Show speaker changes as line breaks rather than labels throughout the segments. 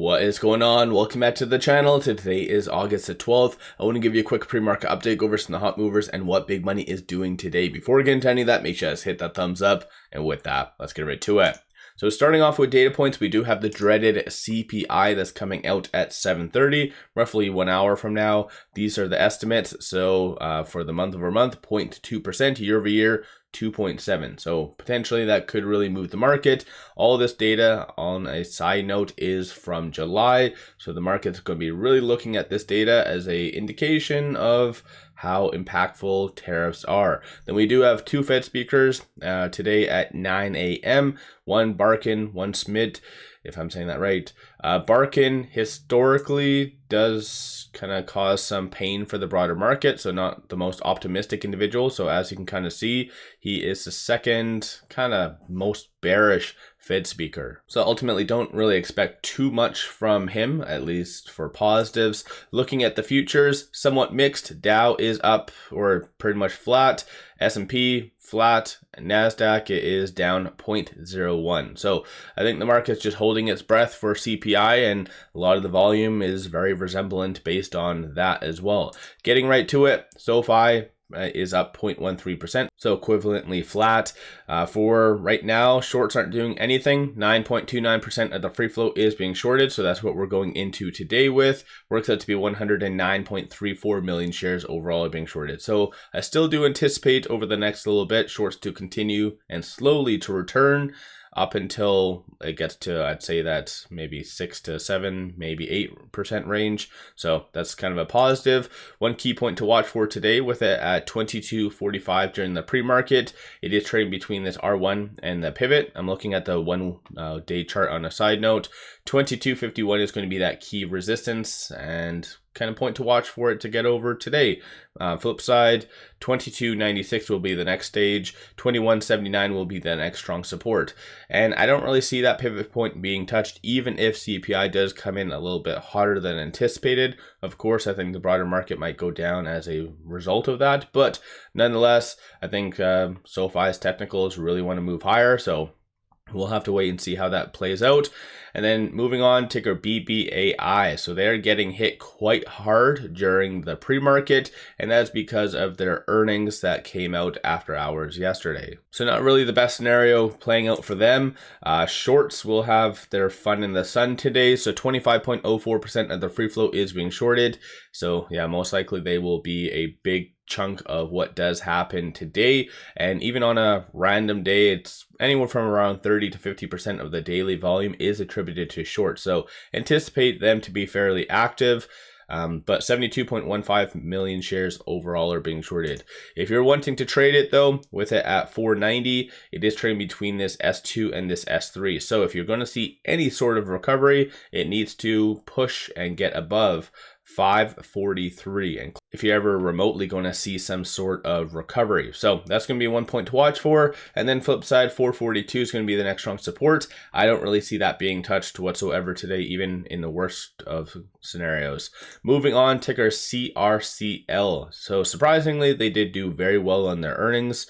What is going on? Welcome back to the channel. Today is August the 12th. I want to give you a quick pre-market update, go over some of the hot movers and what big money is doing today. Before we get into any of that, make sure you guys hit that thumbs up. And with that, let's get right to it. So starting off with data points, we do have the dreaded CPI that's coming out at 7:30, roughly 1 hour from now. These are the estimates. So for the month over month, 0.2%, year over year, 2.7. So potentially that could really move the market. All this data, on a side note, is from July. So the market's going to be really looking at this data as a indication of how impactful tariffs are. Then we do have two Fed speakers today at 9 a.m. One Barkin, one Schmidt, if I'm saying that right. Barkin historically does kind of cause some pain for the broader market, so not the most optimistic individual. So as you can kind of see, he is the second kind of most bearish Fed speaker. So ultimately don't really expect too much from him, at least for positives. Looking at the futures, somewhat mixed. Dow is up or pretty much flat. S&P flat, and NASDAQ is down 0.01. So I think the market's just holding its breath for CPI, and a lot of the volume is very resemblant based on that as well. Getting right to it, SOFI is up 0.13%, so equivalently flat. For right now, shorts aren't doing anything. 9.29% of the free float is being shorted, so that's what we're going into today with. Works out to be 109.34 million shares overall are being shorted. So I still do anticipate over the next little bit shorts to continue and slowly to return up until it gets to, I'd say that's maybe 6 to 7, maybe 8% range. So that's kind of a positive. One key point to watch for today, with it at 22.45 during the pre-market, it is trading between this R1 and the pivot. I'm looking at the 1 day chart on a side note. 22.51 is going to be that key resistance and kind of point to watch for it to get over today. Flip side, 22.96 will be the next stage. 21.79 will be the next strong support. And I don't really see that pivot point being touched, even if CPI does come in a little bit hotter than anticipated. Of course, I think the broader market might go down as a result of that. But nonetheless, I think SOFI's technicals really want to move higher. So we'll have to wait and see how that plays out. And then moving on, ticker BBAI. So they're getting hit quite hard during the pre-market, and that's because of their earnings that came out after hours yesterday. So not really the best scenario playing out for them. Shorts will have their fun in the sun today. So 25.04% of the free float is being shorted. So yeah, most likely they will be a big chunk of what does happen today. And even on a random day, it's anywhere from around 30 to 50% of the daily volume is attributed to short. So anticipate them to be fairly active. But 72.15 million shares overall are being shorted. If you're wanting to trade it though, with it at 490, it is trading between this S2 and this S3. So if you're going to see any sort of recovery, it needs to push and get above 543, and if you're ever remotely going to see some sort of recovery. So that's going to be one point to watch for. And then flip side, 442 is going to be the next strong support. I don't really see that being touched whatsoever today, even in the worst of scenarios. Moving on, ticker CRCL. So surprisingly, they did do very well on their earnings.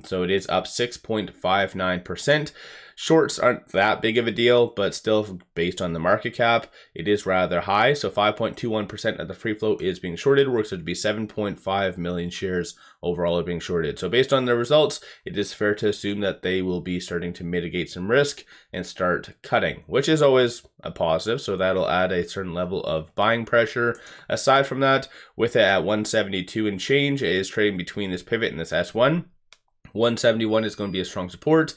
So it is up 6.59%. Shorts aren't that big of a deal, but still based on the market cap, it is rather high. So 5.21% of the free float is being shorted. Works out to be 7.5 million shares overall are being shorted. So based on the results, it is fair to assume that they will be starting to mitigate some risk and start cutting, which is always a positive. So that'll add a certain level of buying pressure. Aside from that, with it at 172 and change, it is trading between this pivot and this S1. 171 is going to be a strong support,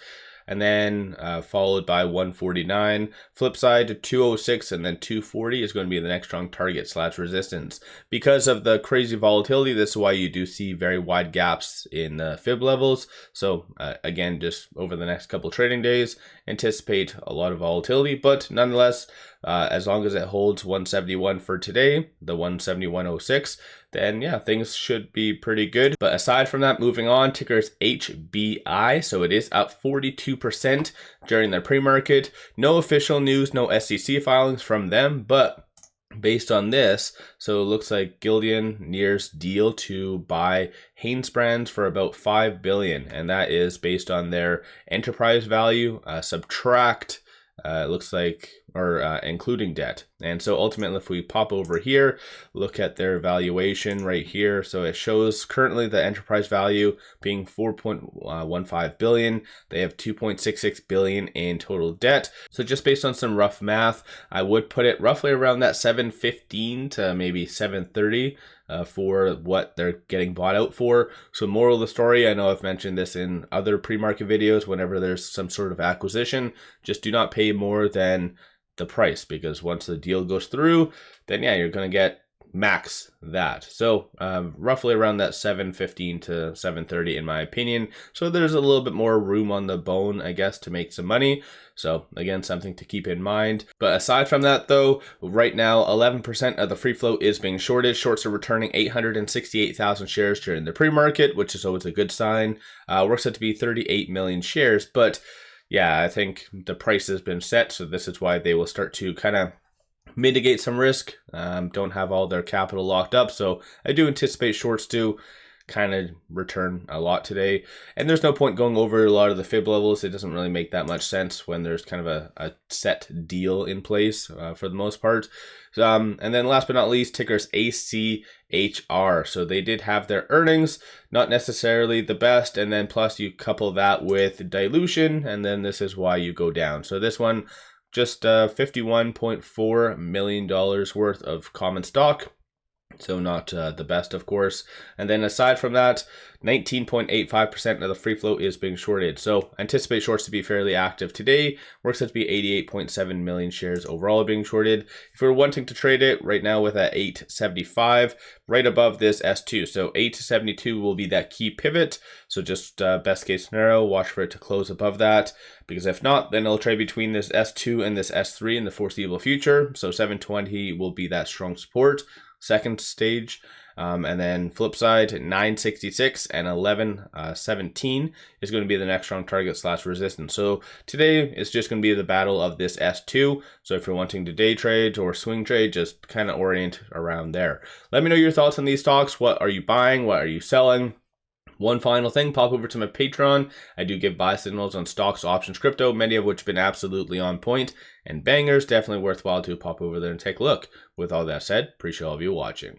and then followed by 149. Flip side to 206, and then 240 is going to be the next strong target / resistance. Because of the crazy volatility, this is why you do see very wide gaps in the fib levels. So again, just over the next couple trading days, anticipate a lot of volatility, but nonetheless, as long as it holds 171 for today, the 171.06, then yeah, things should be pretty good. But aside from that, moving on, ticker is HBI. So it is up 42% during the pre-market. No official news, no SEC filings from them, but based on this, so it looks like Near's deal to buy Hanesbrands for about $5 billion, and that is based on their enterprise value, subtract it looks like or including debt. And so ultimately, if we pop over here, look at their valuation right here. So it shows currently the enterprise value being 4.15 billion. They have 2.66 billion in total debt. So just based on some rough math, I would put it roughly around that 715 to maybe 730 for what they're getting bought out for. So moral of the story, I know I've mentioned this in other pre-market videos, whenever there's some sort of acquisition, just do not pay more than the price, because once the deal goes through, then yeah, you're going to get max that. So roughly around that 715 to 730 in my opinion. So there's a little bit more room on the bone, I guess, to make some money. So again, something to keep in mind. But aside from that though, right now 11% of the free float is being shorted. Shorts are returning 868,000 shares during the pre-market, which is always a good sign. Works out to be 38 million shares, but yeah, I think the price has been set, so this is why they will start to kind of mitigate some risk. Don't have all their capital locked up, so I do anticipate shorts to kind of return a lot today. And there's no point going over a lot of the fib levels. It doesn't really make that much sense when there's kind of a set deal in place for the most part. And then last but not least, ticker's ACHR. So they did have their earnings, not necessarily the best, and then plus you couple that with dilution, and then this is why you go down. So this one, just $51.4 million worth of common stock. So not the best, of course. And then aside from that, 19.85% of the free float is being shorted. So anticipate shorts to be fairly active today. Works out to be 88.7 million shares overall being shorted. If you're wanting to trade it right now with at 875, right above this S2. So 872 will be that key pivot. So just best case scenario, watch for it to close above that. Because if not, then it'll trade between this S2 and this S3 in the foreseeable future. So 720 will be that strong support. Second stage, and then flip side 966 and 1117 is going to be the next strong target / resistance. So today is just going to be the battle of this S2. So if you're wanting to day trade or swing trade, just kind of orient around there. Let me know your thoughts on these stocks. What are you buying? What are you selling? One final thing, pop over to my Patreon. I do give buy signals on stocks, options, crypto, many of which have been absolutely on point and bangers. Definitely worthwhile to pop over there and take a look. With all that said, appreciate all of you watching.